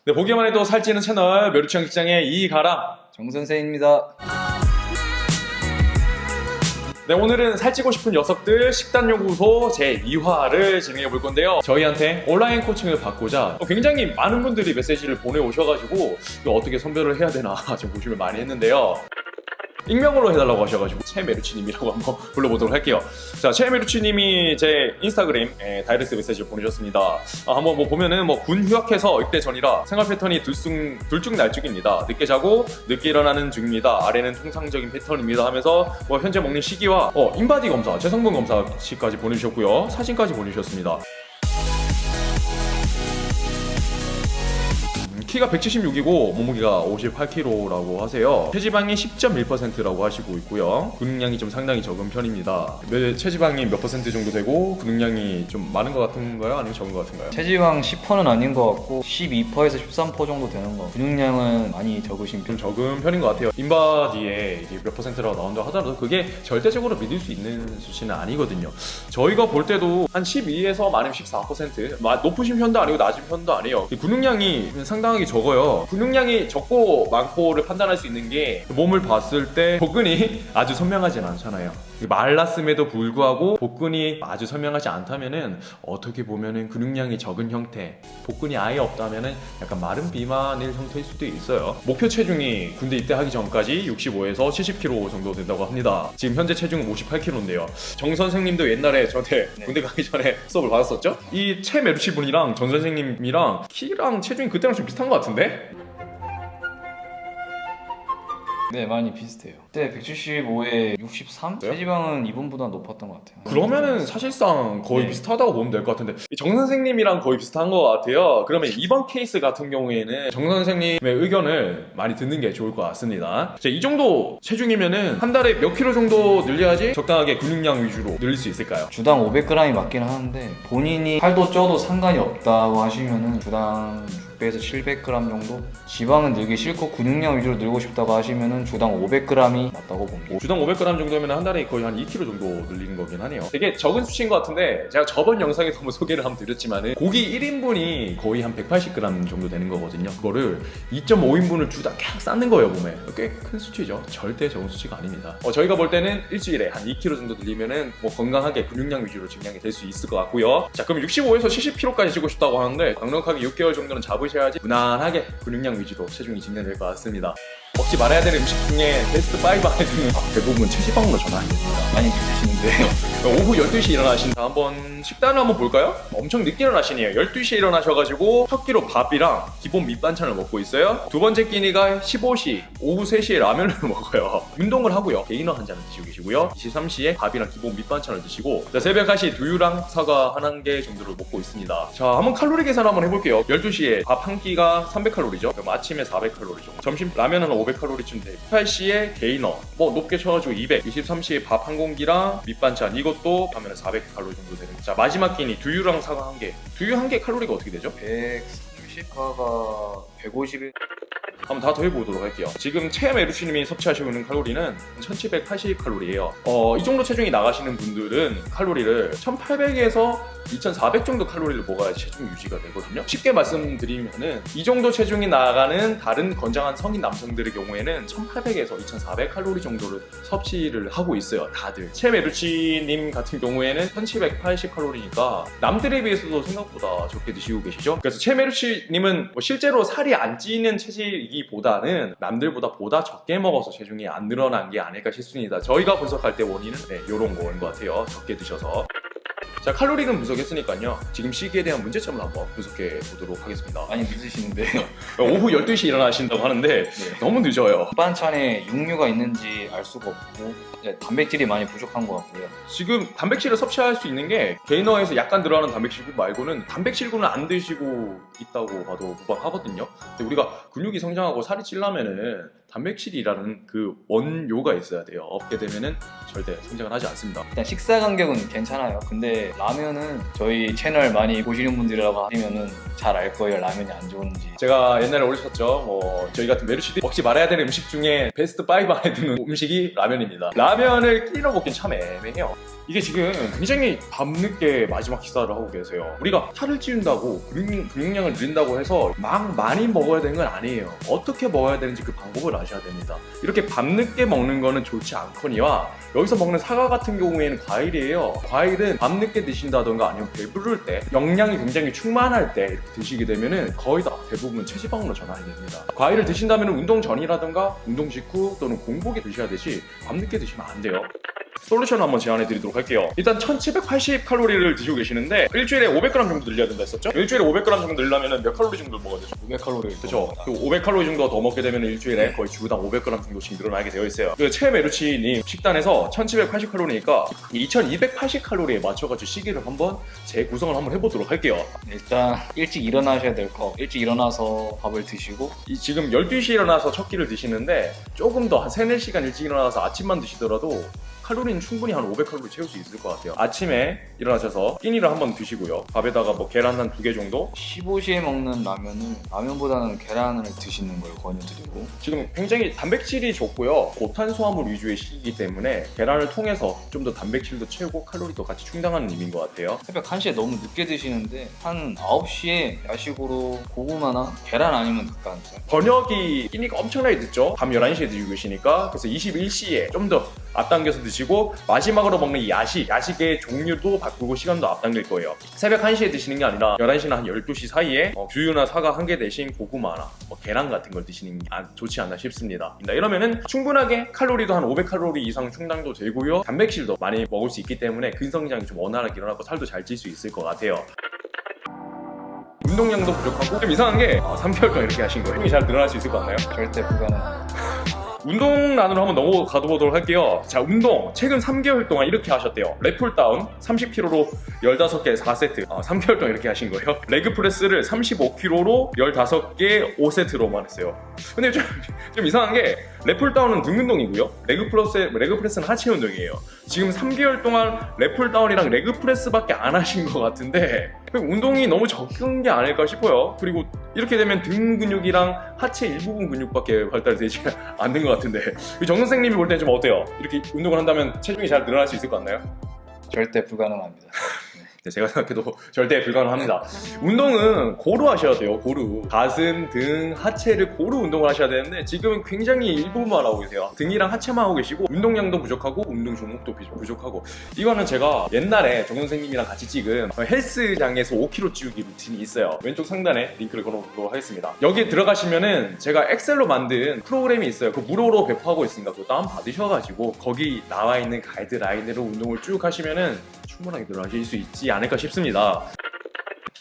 네, 보기만 해도 살찌는 채널 멸치형 직장의 이가람 정선생입니다. 네, 오늘은 살찌고 싶은 녀석들 식단연구소 제2화를 진행해 볼 건데요. 저희한테 온라인 코칭을 받고자 굉장히 많은 분들이 메시지를 보내오셔가지고 이거 어떻게 선별을 해야 되나 좀 고심을 많이 했는데요. 익명으로 해달라고 하셔가지고 최메루치님이라고 한번 불러보도록 할게요. 자, 최메루치님이 제 인스타그램에 다이렉트 메시지를 보내셨습니다. 한번 보면은 군 휴학해서 입대 전이라 생활 패턴이 들쭉날쭉입니다. 늦게 자고 늦게 일어나는 중입니다. 아래는 통상적인 패턴입니다 하면서 현재 먹는 시기와 인바디 검사, 체성분 검사까지 보내주셨고요. 사진까지 보내주셨습니다. 키가 176이고 몸무게가 58kg라고 하세요. 체지방이 10.1%라고 하시고 있고요. 근육량이 좀 상당히 적은 편입니다. 체지방이 몇 퍼센트 정도 되고 근육량이 좀 많은 것 같은가요? 아니면 적은 것 같은가요? 체지방 10%는 아닌 것 같고 12%에서 13% 정도 되는 거. 근육량은 많이 적으신 편. 좀 적은 편인 것 같아요. 인바디에 이게 몇 퍼센트라고 나온다고 하더라도 그게 절대적으로 믿을 수 있는 수치는 아니거든요. 저희가 볼 때도 한 12에서 많으면 14%, 높으신 편도 아니고 낮은 편도 아니에요. 근육량이 상당히 적어요. 근육량이 적고 많고를 판단할 수 있는 게 몸을 봤을 때 복근이 아주 선명하진 않잖아요. 말랐음에도 불구하고 복근이 아주 선명하지 않다면은 어떻게 보면은 근육량이 적은 형태, 복근이 아예 없다면은 약간 마른 비만일 형태일 수도 있어요. 목표 체중이 군대 입대하기 전까지 65에서 70kg 정도 된다고 합니다. 지금 현재 체중은 58kg인데요. 정 선생님도 옛날에 저한테 군대 가기 전에 수업을 받았었죠? 이 최메루치 분이랑 정 선생님이랑 키랑 체중이 그때랑 좀 비슷한 것 같은데? 네, 많이 비슷해요. 그때 175에 63? 네? 체지방은 이분보다 높았던 것 같아요. 그러면은 사실상 거의 네. 비슷하다고 보면 될 것 같은데 정 선생님이랑 거의 비슷한 것 같아요. 그러면 이번 케이스 같은 경우에는 정 선생님의 의견을 많이 듣는 게 좋을 것 같습니다. 이 정도 체중이면은 한 달에 몇 킬로 정도 늘려야지 적당하게 근육량 위주로 늘릴 수 있을까요? 주당 500g이 맞긴 하는데 본인이 살도 쪄도 상관이 없다고 하시면은 주당 600에서 700g 정도? 지방은 늘기 싫고 근육량 위주로 늘고 싶다고 하시면은 주당 500g이 맞다고 봅니다. 주당 500g 정도면 한 달에 거의 한 2kg 정도 늘리는 거긴 하네요. 되게 적은 수치인 것 같은데 제가 저번 영상에서 한번 소개를 한번 드렸지만은 고기 1인분이 거의 한 180g 정도 되는 거거든요. 그거를 2.5인분을 주당 쫙 쌓는 거예요, 몸에. 꽤 큰 수치죠. 절대 적은 수치가 아닙니다. 저희가 볼 때는 일주일에 한 2kg 정도 늘리면은 건강하게 근육량 위주로 증량이 될 수 있을 것 같고요. 자, 그럼 65에서 70kg까지 찌고 싶다고 하는데 넉넉하게 6개월 정도는 잡으셔야지 무난하게 근육량 위주로 체중이 증량될 것 같습니다. 먹지 말아야 되는 음식 중에 베스트 5 안에 드는 대부분 체지방으로 전환됩니다. 많이 드시는데 오후 12시에 일어나신다. 한번 식단을 한번 볼까요? 엄청 늦게 일어나시네요. 12시에 일어나셔가지고 첫 끼로 밥이랑 기본 밑반찬을 먹고 있어요. 두 번째 끼니가 15시, 오후 3시에 라면을 먹어요. 운동을 하고요. 게이너 한 잔을 드시고 계시고요. 23시에 밥이랑 기본 밑반찬을 드시고 새벽 1시 두유랑 사과 한 개 정도를 먹고 있습니다. 자, 한번 칼로리 계산 한번 해볼게요. 12시에 밥 한 끼가 300칼로리죠. 그럼 아침에 400칼로리 정도. 점심 라면은 500칼로리쯤 돼요. 18시에 게이너 높게 쳐가지고 200, 23시에 밥 한 공기랑 밑반찬 이것도 하면 400칼로리 정도 되는. 자, 마지막 끼니 두유랑 사과 한 개. 두유 한 개 칼로리가 어떻게 되죠? 130화가 150일 한번 다 더해보도록 할게요. 지금 최메루치님이 섭취하시고 있는 칼로리는 1780칼로리예요. 이 정도 체중이 나가시는 분들은 칼로리를 1800에서 2400 정도 칼로리를 먹어야 체중 유지가 되거든요. 쉽게 말씀드리면은 이 정도 체중이 나가는 다른 건장한 성인 남성들의 경우에는 1800에서 2400 칼로리 정도를 섭취를 하고 있어요. 다들. 최메루치님 같은 경우에는 1780 칼로리니까 남들에 비해서도 생각보다 적게 드시고 계시죠. 그래서 최메루치님은 실제로 살이 안 찌는 체질이기보다는 남들보다 보다 적게 먹어서 체중이 안 늘어난 게 아닐까 싶습니다. 저희가 분석할 때 원인은 이런 거인 것 같아요. 적게 드셔서. 자, 칼로리는 분석했으니까요. 지금 시기에 대한 문제점을 한번 분석해 보도록 하겠습니다. 많이 늦으시는데 오후 12시에 일어나신다고 하는데 너무 늦어요. 반찬에 육류가 있는지 알 수가 없고 단백질이 많이 부족한 것 같고요. 지금 단백질을 섭취할 수 있는 게 게이너에서 약간 들어가는 단백질군 말고는 단백질군을 안 드시고 있다고 봐도 무방하거든요. 근데 우리가 근육이 성장하고 살이 찌려면은 단백질이라는 그 원료가 있어야 돼요. 없게 되면은 절대 성장을 하지 않습니다. 일단 식사 간격은 괜찮아요. 근데 라면은 저희 채널 많이 보시는 분들이라고 하시면은 잘 알 거예요. 라면이 안 좋은지. 제가 옛날에 올렸었죠. 뭐 저희 같은 메르시들이 먹지 말아야 되는 음식 중에 베스트 5 안에 드는 음식이 라면입니다. 라면을 끼니로 먹긴 참 애매해요. 이게 지금 굉장히 밤늦게 마지막 식사를 하고 계세요. 우리가 살을 찌운다고 근육량을 늘린다고 해서 막 많이 먹어야 되는 건 아니에요. 어떻게 먹어야 되는지 그 방법을 아셔야 됩니다. 이렇게 밤늦게 먹는 거는 좋지 않거니와 여기서 먹는 사과 같은 경우에는 과일이에요. 과일은 밤늦게 드신다던가 아니면 배부를 때 영양이 굉장히 충만할 때 이렇게 드시게 되면은 거의 다 대부분 체지방으로 전환이 됩니다. 과일을 드신다면 운동 전이라던가 운동 직후 또는 공복에 드셔야 되지 밤늦게 드시면 안 돼요. 솔루션을 한번 제안해 드리도록 할게요. 일단 1780칼로리를 드시고 계시는데 일주일에 500g 정도 늘려야 된다 했었죠? 일주일에 500g 정도 늘려면 몇 칼로리 정도 먹어야 되죠? 500칼로리. 그렇죠. 그 500칼로리 정도 더 먹게 되면 일주일에 거의 주당 500g 정도씩 늘어나게 되어 있어요. 그 최메루치님 식단에서 1780칼로리니까 2280칼로리에 맞춰가지고 시기를 한번 재구성을 한번 해보도록 할게요. 일단 일찍 일어나셔야 될 거. 일찍 일어나서 밥을 드시고 지금 12시에 일어나서 첫 끼를 드시는데 조금 더 한 3, 4시간 일찍 일어나서 아침만 드시더라도 칼로리는 충분히 한 500칼로리 채울 수 있을 것 같아요. 아침에 일어나셔서 끼니를 한번 드시고요. 밥에다가 뭐 계란 한 2개 정도. 15시에 먹는 라면은 라면보다는 계란을 드시는 걸 권유드리고 지금 굉장히 단백질이 좋고요. 고탄수화물 위주의 시기이기 때문에 계란을 통해서 좀 더 단백질도 채우고 칼로리도 같이 충당하는 의미인 것 같아요. 새벽 1시에 너무 늦게 드시는데 한 9시에 야식으로 고구마나 계란 아니면 닭가슴살. 번역이 끼니가 엄청나게 늦죠. 밤 11시에 드시고 계시니까. 그래서 21시에 좀 더 앞당겨서 드시고 마지막으로 먹는 이 야식의 종류도 바꾸고 시간도 앞당길 거예요. 새벽 1시에 드시는 게 아니라 11시나 한 12시 사이에 두유나 사과 1개 대신 고구마나 계란 같은 걸 드시는 게 좋지 않나 싶습니다. 이러면은 충분하게 칼로리도 한 500칼로리 이상 충당도 되고요. 단백질도 많이 먹을 수 있기 때문에 근성장이 좀 원활하게 일어나고 살도 잘 찔 수 있을 것 같아요. 운동량도 부족하고 좀 이상한 게 3개월 동안 이렇게 하신 거예요. 힘이 잘 늘어날 수 있을 것 같나요? 절대 불가능. 운동란으로 한번 넘어가 보도록 할게요. 자, 운동 최근 3개월 동안 이렇게 하셨대요. 랩풀다운 30kg로 15개 4세트 3개월 동안 이렇게 하신 거예요. 레그프레스를 35kg로 15개 5세트로만 했어요. 근데 좀 이상한 게 랩풀다운은 등 운동이고요. 레그프레스는 하체 운동이에요. 지금 3개월 동안 랩풀다운이랑 레그프레스밖에 안 하신 것 같은데 운동이 너무 적은 게 아닐까 싶어요. 그리고 이렇게 되면 등 근육이랑 하체 일부분 근육밖에 발달되지 않는 것 같은데 정 선생님이 볼 때는 좀 어때요? 이렇게 운동을 한다면 체중이 잘 늘어날 수 있을 것 같나요? 절대 불가능합니다. 네, 제가 생각해도 절대 불가능합니다. 운동은 고루 하셔야 돼요. 고루. 가슴, 등, 하체를 고루 운동을 하셔야 되는데 지금은 굉장히 일부분만 하고 계세요. 등이랑 하체만 하고 계시고 운동량도 부족하고 운동 종목도 부족하고 이거는 제가 옛날에 정 선생님이랑 같이 찍은 헬스장에서 5kg 찌우기 루틴이 있어요. 왼쪽 상단에 링크를 걸어놓도록 하겠습니다. 여기에 들어가시면은 제가 엑셀로 만든 프로그램이 있어요. 그 무료로 배포하고 있습니다. 그거 다운 받으셔가지고 거기 나와 있는 가이드라인으로 운동을 쭉 하시면은 충분하게 늘어나실 수 있지 않을까 싶습니다.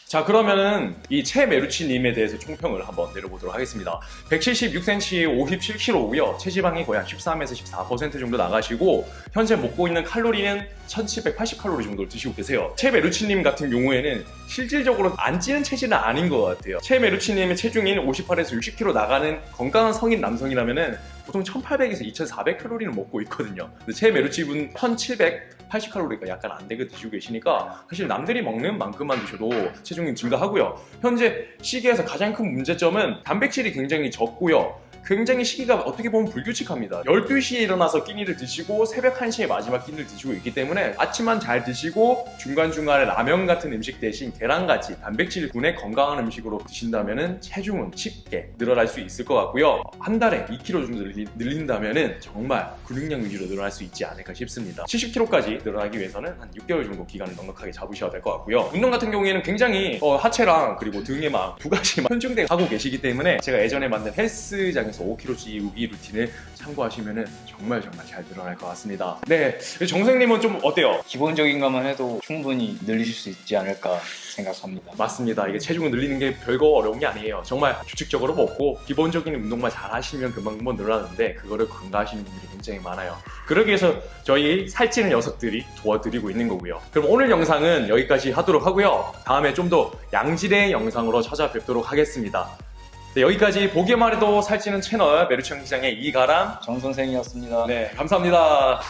자, 그러면은 이 최메루치님에 대해서 총평을 한번 내려보도록 하겠습니다. 176cm에 57kg고요. 체지방이 거의 한 13에서 14% 정도 나가시고 현재 먹고 있는 칼로리는 1780칼로리 정도를 드시고 계세요. 최메루치님 같은 경우에는 실질적으로 안 찌는 체질은 아닌 것 같아요. 최메루치님의 체중인 58에서 60kg 나가는 건강한 성인 남성이라면은 보통 1800에서 2400칼로리는 먹고 있거든요. 근데 최메루치분 1780칼로리가 약간 안 되게 드시고 계시니까 사실 남들이 먹는 만큼만 드셔도 체중이 증가하고요. 현재 시기에서 가장 큰 문제점은 단백질이 굉장히 적고요. 굉장히 시기가 어떻게 보면 불규칙합니다. 12시에 일어나서 끼니를 드시고 새벽 1시에 마지막 끼니를 드시고 있기 때문에 아침만 잘 드시고 중간중간에 라면 같은 음식 대신 계란같이 단백질군의 건강한 음식으로 드신다면 체중은 쉽게 늘어날 수 있을 것 같고요. 한 달에 2kg 정도 늘린다면 정말 근육량 위주로 늘어날 수 있지 않을까 싶습니다. 70kg까지 늘어나기 위해서는 한 6개월 정도 기간을 넉넉하게 잡으셔야 될 것 같고요. 운동 같은 경우에는 굉장히 하체랑 그리고 등에만 두 가지만 편중되게 하고 계시기 때문에 제가 예전에 만든 헬스장에서 5kg 찌우기 루틴을 참고하시면 정말 잘 늘어날 것 같습니다. 네, 정생님은 좀 어때요? 기본적인 것만 해도 충분히 늘리실 수 있지 않을까 생각합니다. 맞습니다. 이게 체중을 늘리는 게 별거 어려운 게 아니에요. 정말 규칙적으로 먹고 기본적인 운동만 잘 하시면 금방 늘어나는데 그거를 간과하시는 분들이 굉장히 많아요. 그러기 위해서 저희 살찌는 녀석들이 도와드리고 있는 거고요. 그럼 오늘 영상은 여기까지 하도록 하고요. 다음에 좀 더 양질의 영상으로 찾아뵙도록 하겠습니다. 네, 여기까지 보기만 해도 살찌는 채널 메루치형 기장의 이가람. 정 선생이었습니다. 네, 감사합니다.